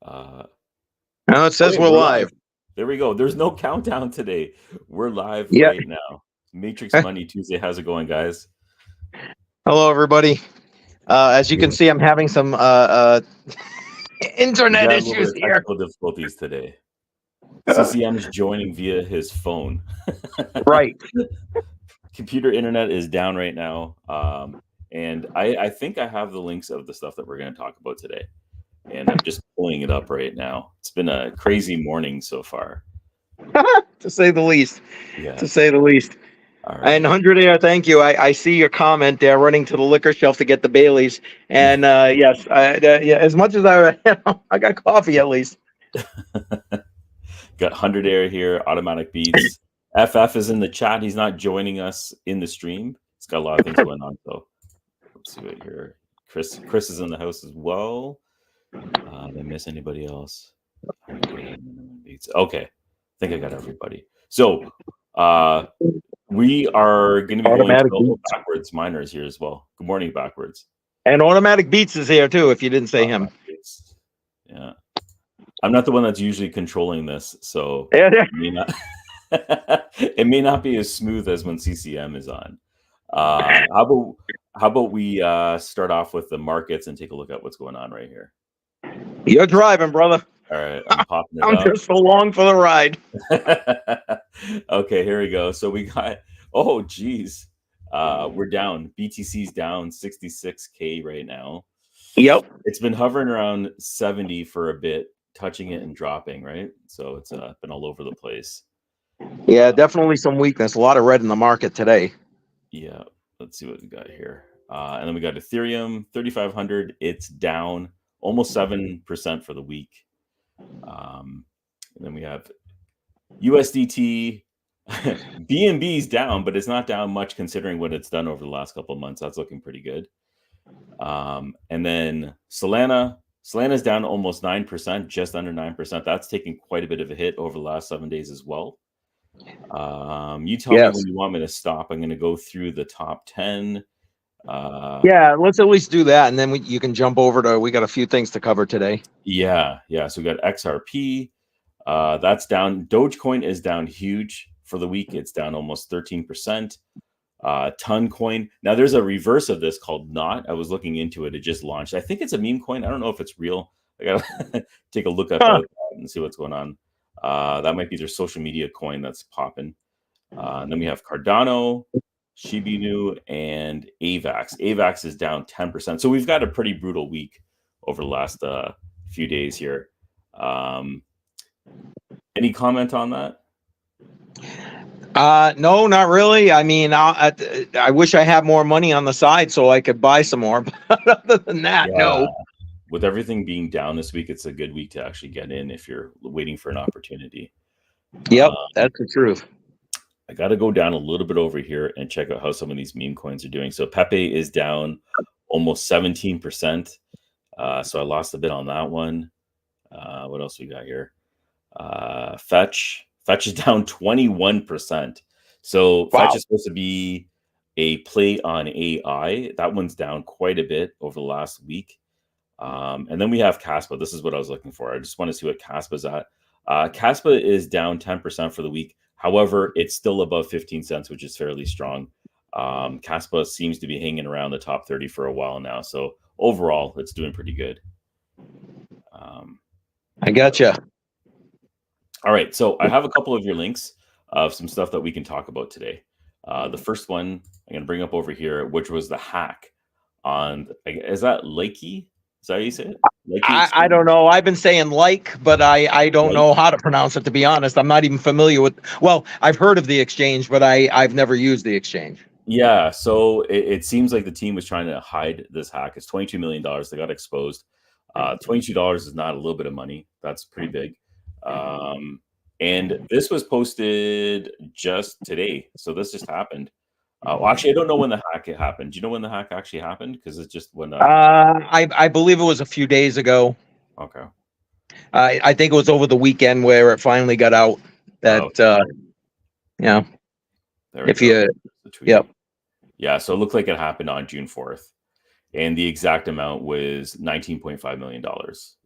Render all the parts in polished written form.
Now it says we're live. There we go. There's no countdown today. We're live Yeah. right now. Matrix Money Tuesday. How's it going, guys? Hello, everybody. As you can see, I'm having some internet We got a little issues bit of here. technical difficulties today. CCM is joining via his phone. Right. Computer internet is down right now. And I think I have the links of the stuff that we're going to talk about today. And I'm just pulling it up right now. It's been a crazy morning so far. To say the least. Yeah. To say the least. All right. And 100 Air, thank you. I see your comment there, running to the liquor shelf to get the Baileys. And yes, yeah, as much as I got coffee at least. Got 100 Air here, Automatic Beats. FF is in the chat. He's not joining us in the stream. He's got a lot of things going on. So let's see what here. Chris is in the house as well. Did I miss anybody else? Okay. I think I got everybody. So we are going to be Automatic going Beats. backwards. Miners here as well. Good morning, backwards. And Automatic Beats is here too, if you didn't say him. Yeah. I'm not the one that's usually controlling this, so Yeah. it may not be as smooth as when CCM is on. How about we start off with the markets and take a look at what's going on right here? You're driving, brother. All right, I'm popping it I'm up. just along for the ride. Okay, here we go. So we got, oh, geez. We're down. BTC's down 66K right now. Yep. It's been hovering around 70 for a bit, touching it and dropping, right? So it's been all over the place. Yeah, definitely some weakness. A lot of red in the market today. Yeah, let's see what we got here. And then we got Ethereum, 3,500. It's down almost 7% for the week. And then we have USDT. BNB's down, but it's not down much considering what it's done over the last couple of months. That's looking pretty good. And then Solana's down almost 9%, just under 9%. That's taken quite a bit of a hit over the last 7 days as well. You tell me when you want me to stop. I'm going to go through the top 10. Yeah, let's at least do that, and then you can jump over to. We got a few things to cover today. Yeah. So we got XRP. That's down. Dogecoin is down huge for the week. It's down almost 13%. Toncoin. Now there's a reverse of this called Not. I was looking into it. It just launched. I think it's a meme coin. I don't know if it's real. I gotta take a look at that and see what's going on. That might be their social media coin that's popping. And then we have Cardano, Shiba Inu, and AVAX. AVAX is down 10%. So we've got a pretty brutal week over the last few days here. Any comment on that? No, not really. I mean, I wish I had more money on the side so I could buy some more. But other than that, no. With everything being down this week, it's a good week to actually get in if you're waiting for an opportunity. Yep, that's the truth. I got to go down a little bit over here and check out how some of these meme coins are doing. So Pepe is down almost 17%. So I lost a bit on that one. What else we got here? Fetch is down 21%. So Fetch is supposed to be a play on AI. That one's down quite a bit over the last week. And then we have Kaspa. This is what I was looking for. I just want to see what Kaspa's at. Kaspa is down 10% for the week. However, it's still above 15 cents, which is fairly strong. Kaspa seems to be hanging around the top 30 for a while now. So overall, it's doing pretty good. I gotcha. All right. So I have a couple of your links of some stuff that we can talk about today. The first one I'm going to bring up over here, which was the hack on, is that Likey? Is that how you say it? I don't know. I've been saying but I don't know how to pronounce it, to be honest. I'm not even familiar with, well, I've heard of the exchange, but I've never used the exchange. Yeah, so it seems like the team was trying to hide this hack. It's $22 million. They got exposed. $22 is not a little bit of money. That's pretty big. And this was posted just today. So this just happened. Well, actually, I don't know when the hack happened. Do you know when the hack actually happened? Because it's just when. I believe it was a few days ago. Okay. I think it was over the weekend where it finally got out that. Yeah. There we go. Yep. Yeah. So it looked like it happened on June 4th, and the exact amount was $19.5 million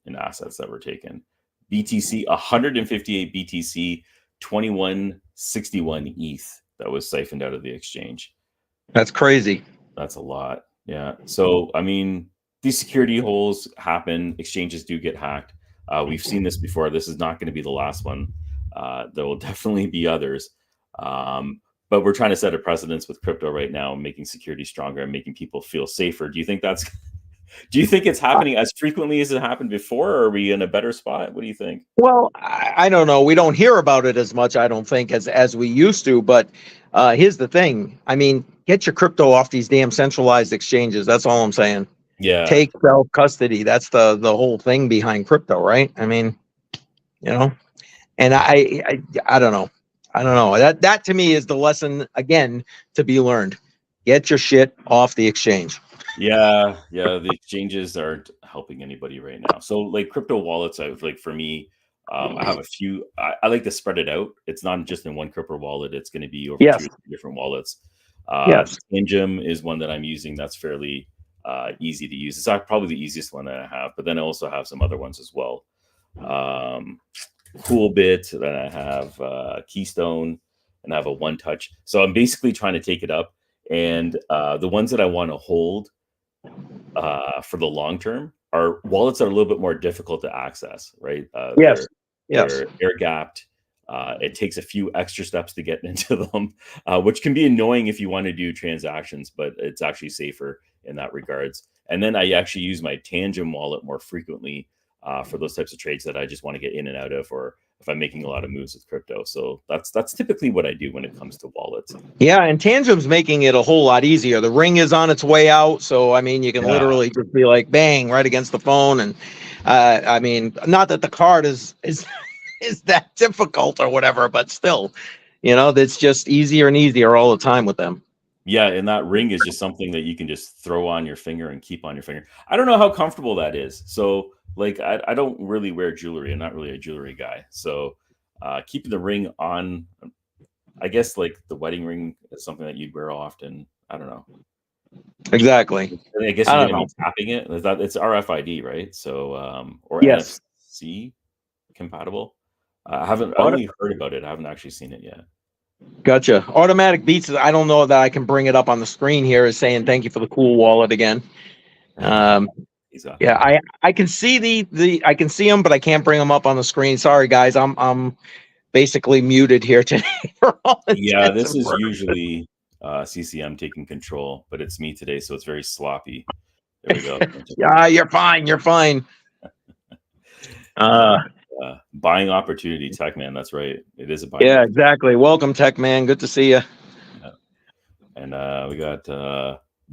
in assets that were taken. BTC, 158 BTC, 2161 ETH that was siphoned out of the exchange. That's crazy. That's a lot. Yeah. So, I mean, these security holes happen. Exchanges do get hacked. We've seen this before. This is not going to be the last one. There will definitely be others. But we're trying to set a precedence with crypto right now, making security stronger and making people feel safer. Do you think it's happening as frequently as it happened before, or are we in a better spot? What do you think? Well, I don't know. We don't hear about it as much, I don't think, as we used to. But here's the thing. I mean, get your crypto off these damn centralized exchanges. That's all I'm saying. Yeah. Take self-custody. That's the whole thing behind crypto, right? I mean, you know, and I don't know. I don't know. That to me is the lesson, again, to be learned. Get your shit off the exchange. Yeah. The exchanges aren't helping anybody right now. So like crypto wallets, for me, I have a few. I like to spread it out. It's not just in one crypto wallet. It's going to be over 2 different wallets. Tangem is one that I'm using. That's fairly easy to use. It's probably the easiest one that I have. But then I also have some other ones as well. Coolbit, then I have Keystone, and I have a One Touch. So I'm basically trying to take it up, and the ones that I want to hold for the long term are wallets that are a little bit more difficult to access, right? They're air gapped. It takes a few extra steps to get into them, which can be annoying if you want to do transactions, but it's actually safer in that regards. And then I actually use my Tangem wallet more frequently for those types of trades that I just want to get in and out of, or if I'm making a lot of moves with crypto. So that's typically what I do when it comes to wallets. Yeah, and Tangem's making it a whole lot easier. The ring is on its way out, so I mean, you can literally just be like, bang, right against the phone. And I mean, not that the card is that difficult or whatever, but still, you know, that's just easier and easier all the time with them. Yeah, and that ring is just something that you can just throw on your finger and keep on your finger. I don't know how comfortable that is. So, like, I don't really wear jewelry. I'm not really a jewelry guy. So, keeping the ring on, I guess, like the wedding ring is something that you'd wear often. I don't know. Exactly. I guess you're going to be tapping it. It's RFID, right? So, or yes. NFC compatible. I only heard about it. I haven't actually seen it yet. Gotcha. Automatic Beats. I don't know that I can bring it up on the screen here. Is saying thank you for the cool wallet again. Yeah, I can see I can see them, but I can't bring them up on the screen. Sorry, guys. I'm basically muted here today. Yeah, this is usually CCM taking control, but it's me today, so it's very sloppy. There we go. Yeah, you're fine. You're fine. Buying opportunity, Tech Man. That's right. It is a buying. Yeah, exactly. Welcome, Tech Man. Good to see you. Yeah. And we got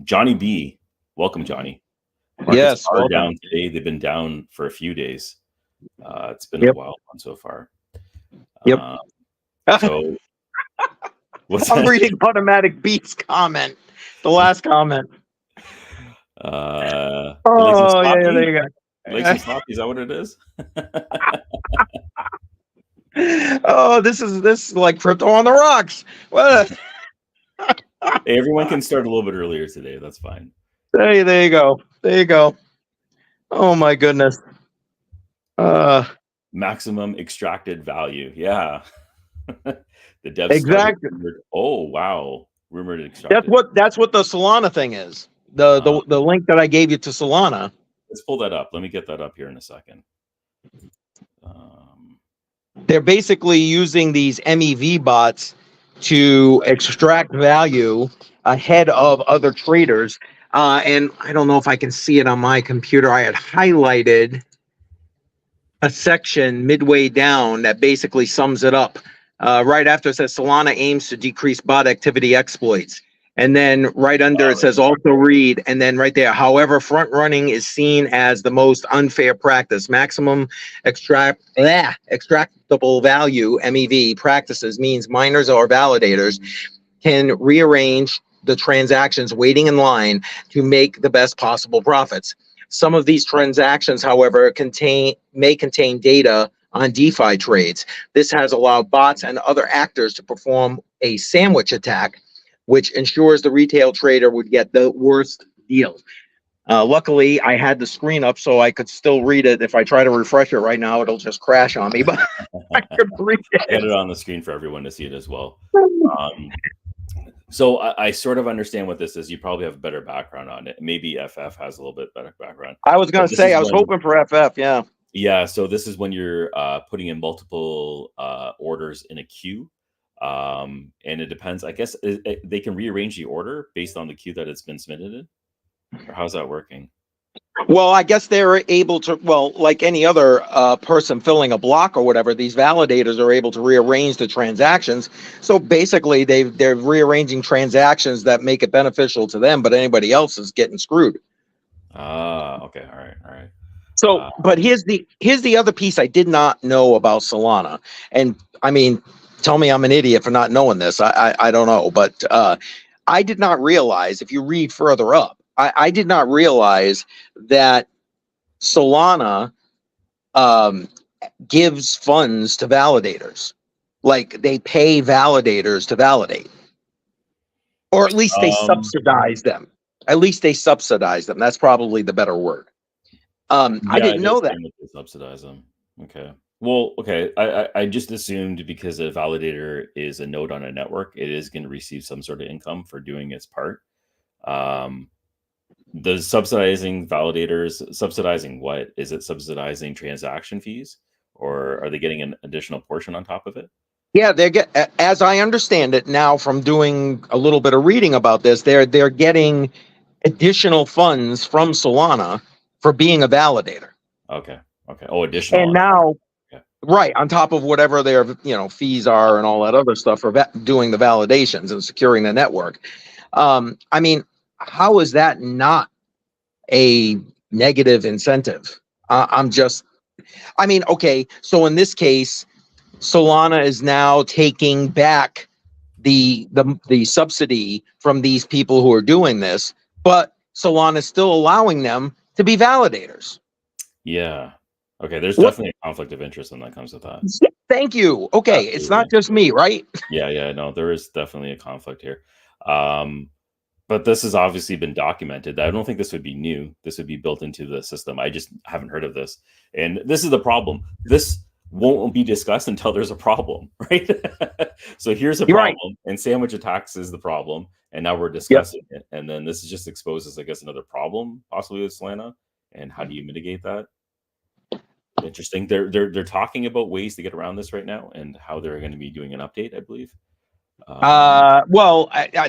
Johnny B. Welcome, Johnny. Markets are down today. They've been down for a few days. It's been a wild one so far. Yep. So I'm reading Automatic Beats comment. The last comment. Yeah, there you go. Like some sloppy, is that what it is? Oh, this is like crypto on the rocks. What? Hey, everyone can start a little bit earlier today. That's fine. There you go. There you go. Oh my goodness. Maximum extracted value. Yeah. The devs exactly. Oh wow. Rumored extracted. That's what the Solana thing is. The link that I gave you to Solana. Let's pull that up. Let me get that up here in a second. They're basically using these MEV bots to extract value ahead of other traders. And I don't know if I can see it on my computer. I had highlighted a section midway down that basically sums it up. Right after it says Solana aims to decrease bot activity exploits. And then right under it says also read, and then right there, however, front running is seen as the most unfair practice. Maximum extractable value, MEV, practices means miners or validators can rearrange the transactions waiting in line to make the best possible profits. Some of these transactions, however, may contain data on DeFi trades. This has allowed bots and other actors to perform a sandwich attack, which ensures the retail trader would get the worst deal. Luckily, I had the screen up so I could still read it. If I try to refresh it right now, it'll just crash on me. But I could read I got it. it on the screen for everyone to see it as well. So I sort of understand what this is. You probably have a better background on it. Maybe FF has a little bit better background. I was going But to this say, is I was when, hoping for FF. Yeah. yeah. So this is when you're putting in multiple orders in a queue, and it depends. I guess they can rearrange the order based on the queue that it's been submitted in. Or how's that working? Well, I guess they're able to, well, like any other person filling a block or whatever, these validators are able to rearrange the transactions. So basically, they're rearranging transactions that make it beneficial to them, but anybody else is getting screwed. Ah, okay, all right. So, but here's the other piece I did not know about Solana, and I mean, tell me I'm an idiot for not knowing this. I don't know, but I did not realize, if you read further up, I did not realize that Solana gives funds to validators. Like they pay validators to validate, or at least they subsidize them. At least they subsidize them. That's probably the better word. I didn't know that. They subsidize them. Okay. Well, okay. I just assumed because a validator is a node on a network, it is going to receive some sort of income for doing its part. The subsidizing validators, subsidizing what? Is it subsidizing transaction fees, or are they getting an additional portion on top of it? Yeah, as I understand it now from doing a little bit of reading about this, they're getting additional funds from Solana for being a validator. Okay. Oh, additional. And now, right, on top of whatever their fees are and all that other stuff for doing the validations and securing the network. I mean, how is that not a negative incentive? Okay, so in this case, Solana is now taking back the subsidy from these people who are doing this, but Solana is still allowing them to be validators. Yeah. Okay, there's definitely a conflict of interest when that comes with that. Thank you. Okay, absolutely. It's not just me, right? Yeah, no, there is definitely a conflict here. But this has obviously been documented. I don't think this would be new. This would be built into the system. I just haven't heard of this. And this is the problem. This won't be discussed until there's a problem, right? So here's a problem, right. And sandwich attacks is the problem. And now we're discussing it. And then this just exposes, I guess, another problem possibly with Solana. And how do you mitigate that? Interesting. They're talking about ways to get around this right now and how they're going to be doing an update, I believe.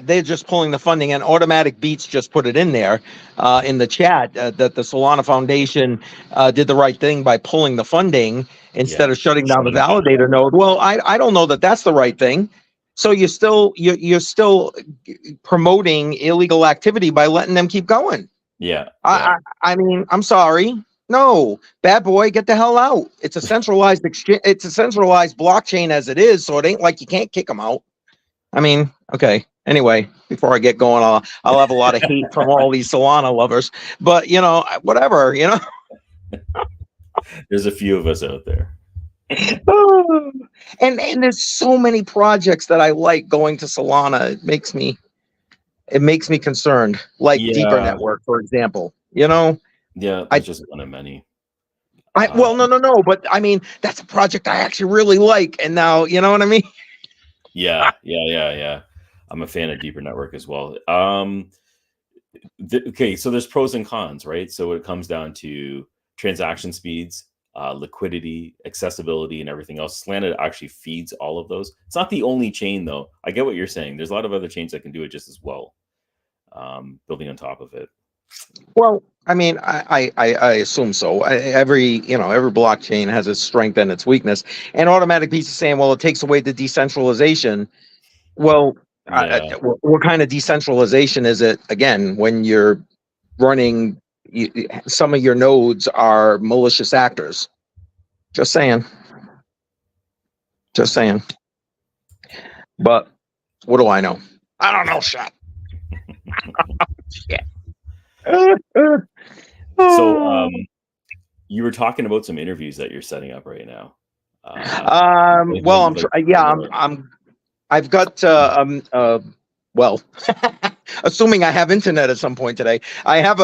They're just pulling the funding, and Automatic Beats just put it in there in the chat that the Solana Foundation did the right thing by pulling the funding instead of shutting down the validator node. Well, I don't know that that's the right thing. So you're still promoting illegal activity by letting them keep going. Yeah. I mean, I'm sorry. No, bad boy, get the hell out. It's a centralized exchange. It's a centralized blockchain as it is, so it ain't like you can't kick them out. I mean, okay. Anyway, before I get going, I'll have a lot of hate from all these Solana lovers, but whatever, There's a few of us out there. And there's so many projects that I like going to Solana. It makes me concerned, like Deeper Network, for example, Yeah, that's just one of many. No, but I mean, that's a project I actually really like. And now, you know what I mean? Yeah. I'm a fan of Deeper Network as well. Okay, so there's pros and cons, right? So it comes down to transaction speeds, liquidity, accessibility, and everything else. Solana actually feeds all of those. It's not the only chain, though. I get what you're saying. There's a lot of other chains that can do it just as well, building on top of it. Well, I mean, I assume so. Every blockchain has its strength and its weakness. And Automatic Beats is saying, well, it takes away the decentralization. Well, what kind of decentralization is it? Again, when you're running, some of your nodes are malicious actors. Just saying. But what do I know? I don't know shit. Shit. So you were talking about some interviews that you're setting up right now. I've got assuming I have internet at some point today, I have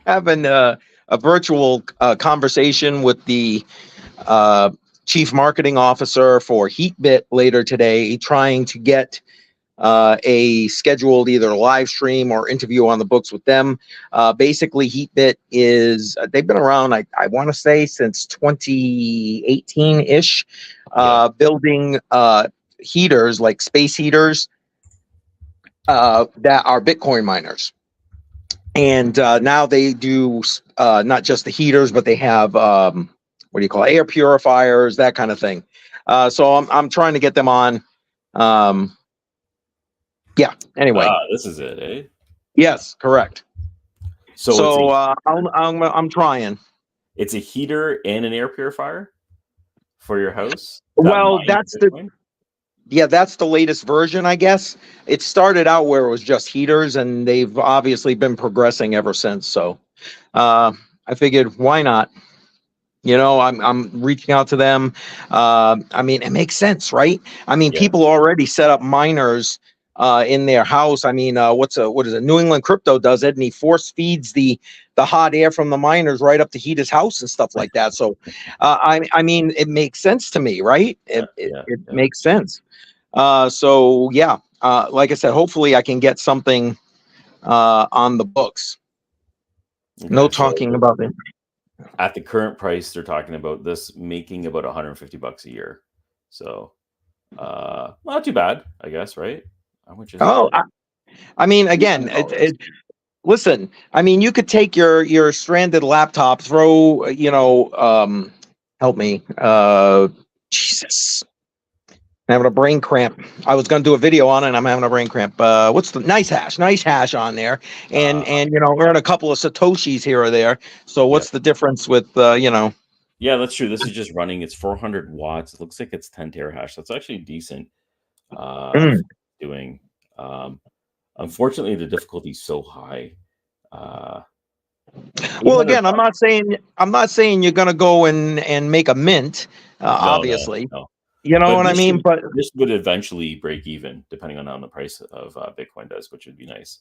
having a virtual conversation with the chief marketing officer for HeatBit later today, trying to get a scheduled either live stream or interview on the books with them. Basically, HeatBit is they've been around, I want to say, since 2018-ish, building heaters like space heaters that are Bitcoin miners. And now they do not just the heaters, but they have what do you call it, air purifiers, that kind of thing. So I'm trying to get them on. Yeah. Anyway, this is it, eh? Yes, correct. So I'm trying. It's a heater and an air purifier for your house. Well, that's the latest version, I guess. It started out where it was just heaters, and they've obviously been progressing ever since. So I figured, why not? You know, I'm reaching out to them. I mean, it makes sense, right? I mean, people already set up miners in their house. I mean, what is it? New England Crypto does it, and he force feeds the hot air from the miners right up to heat his house and stuff like that. So, I mean, it makes sense to me, right? It makes sense. So yeah, like I said, hopefully I can get something on the books. Okay, no talking about it. At the current price, they're talking about this making about $150 a year. So, not too bad, I guess, right? How much is I mean, again, listen, I mean, you could take your stranded laptop, throw, help me, Jesus. I'm having a brain cramp. I was going to do a video on it, and I'm having a brain cramp. What's the nice hash on there, and earn a couple of satoshis here or there. So what's the difference with Yeah, that's true. This is just running. It's 400 watts. It looks like it's 10 terahash. That's actually decent. Doing. Unfortunately, the difficulty is so high. Well, again, I'm not saying you're going to go and make a mint. Obviously. No. You know what I mean? But this would eventually break even, depending on how the price of Bitcoin does, which would be nice.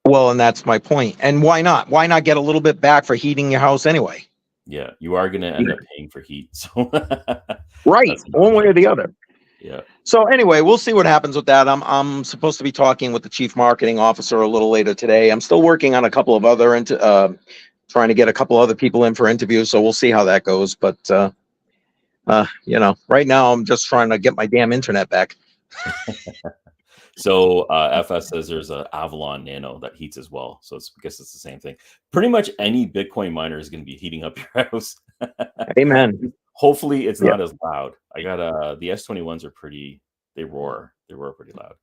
Well, and that's my point. And why not? Why not get a little bit back for heating your house anyway? Yeah, you are going to end up paying for heat. So right, one way or the other. Yeah. So anyway, we'll see what happens with that. I'm supposed to be talking with the chief marketing officer a little later today. I'm still working on a couple of other trying to get a couple other people in for interviews. So we'll see how that goes. But right now I'm just trying to get my damn internet back. So FS says there's an Avalon Nano that heats as well. So I guess it's the same thing. Pretty much any Bitcoin miner is going to be heating up your house. Amen. Hopefully it's not as loud. I got the S21s are pretty. They roar pretty loud.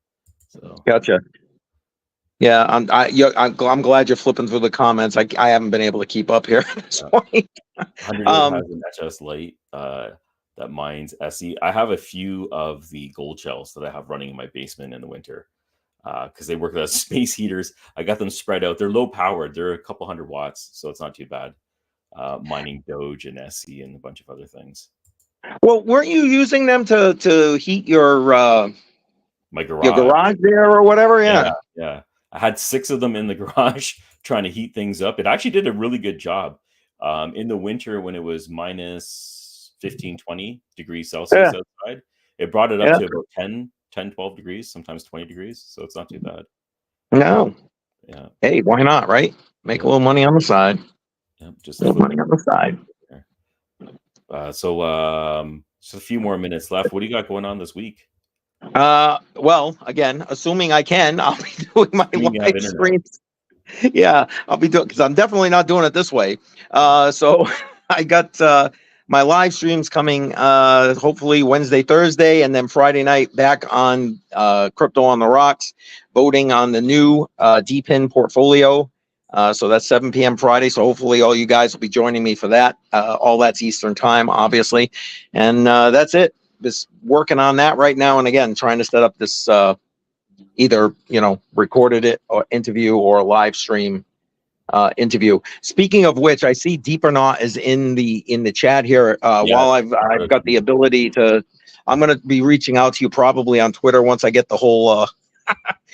So gotcha. Yeah, I'm glad you're flipping through the comments. I haven't been able to keep up here at this point. 100 has an HS Lite that mines SE. I have a few of the gold shells that I have running in my basement in the winter because they work as space heaters. I got them spread out. They're low powered. They're a couple hundred watts, so it's not too bad. Mining Doge and SE and a bunch of other things. Well, weren't you using them to heat your my garage? Your garage there or whatever? Yeah. I had 6 of them in the garage trying to heat things up. It actually did a really good job. In the winter when it was minus 15, 20 degrees Celsius outside, it brought it up to about 10, 12 degrees, sometimes 20 degrees. So it's not too bad. No. Yeah. Hey, why not, right? Make a little money on the side. Yeah, just a little money on the side. So just a few more minutes left. What do you got going on this week? Well, again, assuming I can, I'll be doing my live streams. Yeah, I'll be doing because I'm definitely not doing it this way. So I got my live streams coming hopefully Wednesday, Thursday, and then Friday night back on Crypto on the Rocks, voting on the new DPIN portfolio. So that's 7 p.m. Friday. So hopefully all you guys will be joining me for that. All that's Eastern time, obviously. And that's it. Just working on that right now. And again, trying to set up this either, recorded it or interview or live stream interview. Speaking of which, I see Deepernaut is in the chat here. While I've got the ability to, I'm going to be reaching out to you probably on Twitter once I get the whole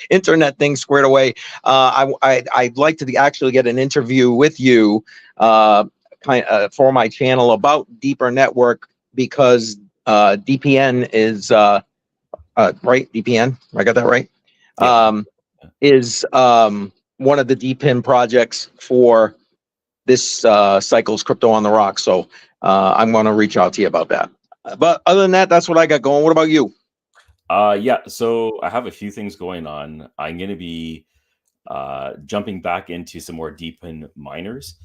internet thing squared away. I'd like to actually get an interview with you for my channel about deeper network, because DPN is right. DPN, I got that right. Yeah. Is one of the DPIN projects for this cycle's Crypto on the Rock. So I'm going to reach out to you about that. But other than that, that's what I got going. What about you? Yeah, so I have a few things going on. I'm going to be jumping back into some more deepen miners.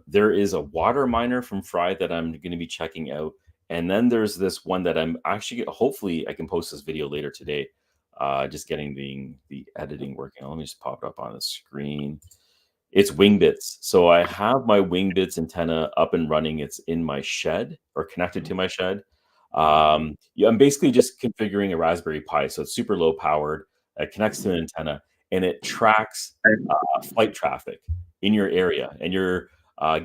There is a water miner from Fry that I'm going to be checking out. And then there's this one that I'm actually, hopefully I can post this video later today. Just getting the editing working. Let me just pop it up on the screen. It's Wingbits. So I have my Wingbits antenna up and running. It's in my shed, or connected to my shed. Yeah, I'm basically just configuring a Raspberry Pi. So it's super low powered. It connects to an antenna, and it tracks flight traffic in your area. And you're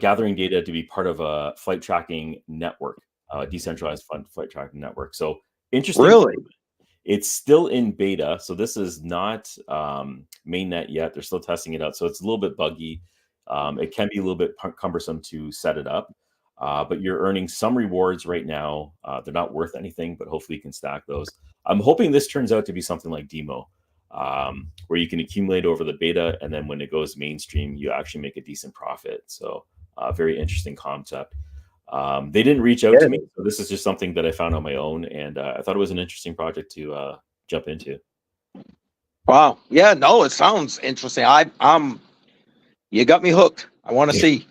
gathering data to be part of a flight tracking network, decentralized flight tracking network. So interesting. Really? It's still in beta, so this is not mainnet yet. They're still testing it out, so it's a little bit buggy. It can be a little bit cumbersome to set it up, but you're earning some rewards right now. They're not worth anything, but hopefully you can stack those. I'm hoping this turns out to be something like Demo, where you can accumulate over the beta, and then when it goes mainstream, you actually make a decent profit. So very interesting concept. They didn't reach out to me, so this is just something that I found on my own, and I thought it was an interesting project to jump into. Wow. Yeah, no, it sounds interesting. You got me hooked. I want to see.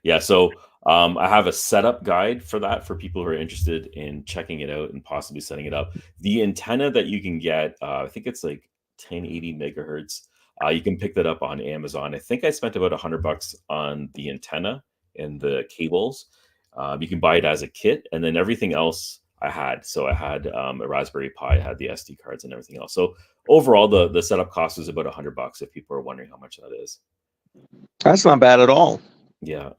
Yeah, so I have a setup guide for that for people who are interested in checking it out and possibly setting it up. The antenna that you can get, I think it's like 1080 megahertz. You can pick that up on Amazon. I think I spent about $100 on the antenna and the cables. You can buy it as a kit, and then everything else I had. So I had a Raspberry Pi, I had the SD cards and everything else. So overall, the setup cost was about $100 if people are wondering how much that is. That's not bad at all. Yeah.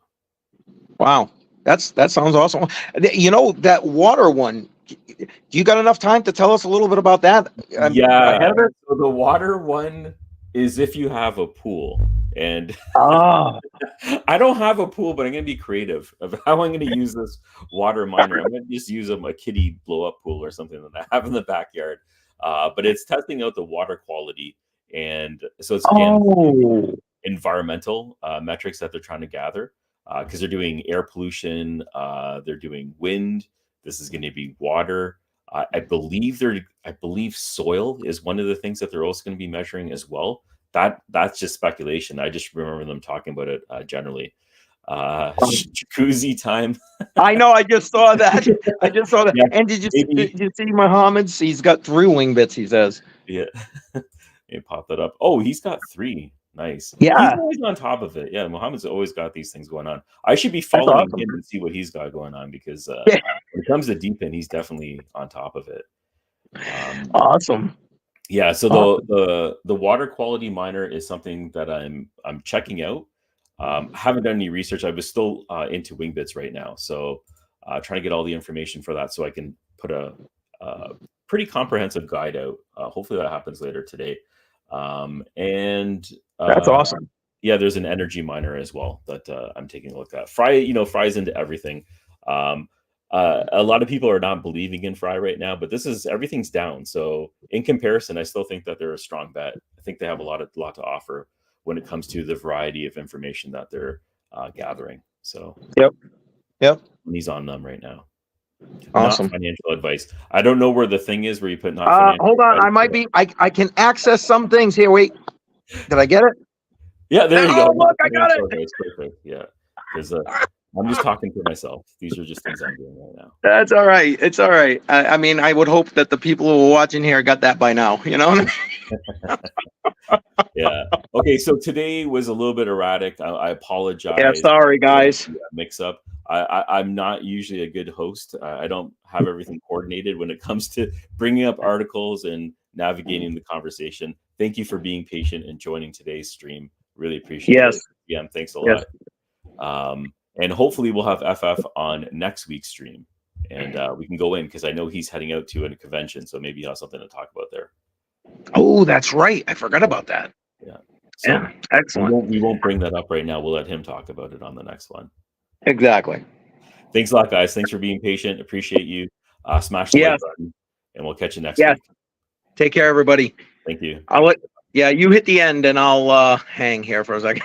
Wow. That sounds awesome. You know, that water one, do you got enough time to tell us a little bit about that? Yeah. So the water one is if you have a pool. And I don't have a pool, but I'm going to be creative of how I'm going to use this water miner. I'm going to just use a kiddie blow up pool or something that I have in the backyard. But it's testing out the water quality. And so it's again, environmental metrics that they're trying to gather, because they're doing air pollution. They're doing wind. This is going to be water. I believe soil is one of the things that they're also going to be measuring as well. That's just speculation. I just remember them talking about it generally. Jacuzzi time. I know. I just saw that. Yeah. And did you see Muhammad's? He's got 3 Wingbits, he says. Yeah. You pop that up. Oh, he's got 3. Nice. Yeah. He's always on top of it. Yeah, Muhammad's always got these things going on. I should be following him and see what he's got going on, because when it comes to DPIN, he's definitely on top of it. Awesome. Yeah, so the water quality miner is something that I'm checking out. Haven't done any research. I was still into Wingbits right now, so trying to get all the information for that so I can put a pretty comprehensive guide out. Hopefully that happens later today. And that's awesome. Yeah, there's an energy miner as well that I'm taking a look at. Fry's into everything. A lot of people are not believing in Fry right now, but everything's down. So in comparison, I still think that they're a strong bet. I think they have a lot to offer when it comes to the variety of information that they're gathering. So yep, he's on them right now. Awesome. Not financial advice. I don't know where the thing is where you put not financial hold on, advice. I might be. I can access some things here. Wait, did I get it? Yeah, there you go. Oh, look, I got it. Advice. Perfect. Yeah, because I'm just talking to myself. These are just things I'm doing right now. That's all right. It's all right. I mean, I would hope that the people who are watching here got that by now. You know. Yeah. Okay. So today was a little bit erratic. I apologize. Yeah. Sorry, guys. Mix up. I'm not usually a good host. I don't have everything coordinated when it comes to bringing up articles and navigating the conversation. Thank you for being patient and joining today's stream. Really appreciate it. Yeah. Thanks a lot. And hopefully we'll have FF on next week's stream, and we can go in, because I know he's heading out to a convention, so maybe he'll have something to talk about there. Oh, that's right. I forgot about that. Yeah. So Yeah, excellent. we won't bring that up right now. We'll let him talk about it on the next one. Exactly. Thanks a lot, guys. Thanks for being patient. Appreciate you. Smash the like Yes. button, and we'll catch you next Yes. week. Take care, everybody. Thank you. You hit the end and I'll hang here for a second.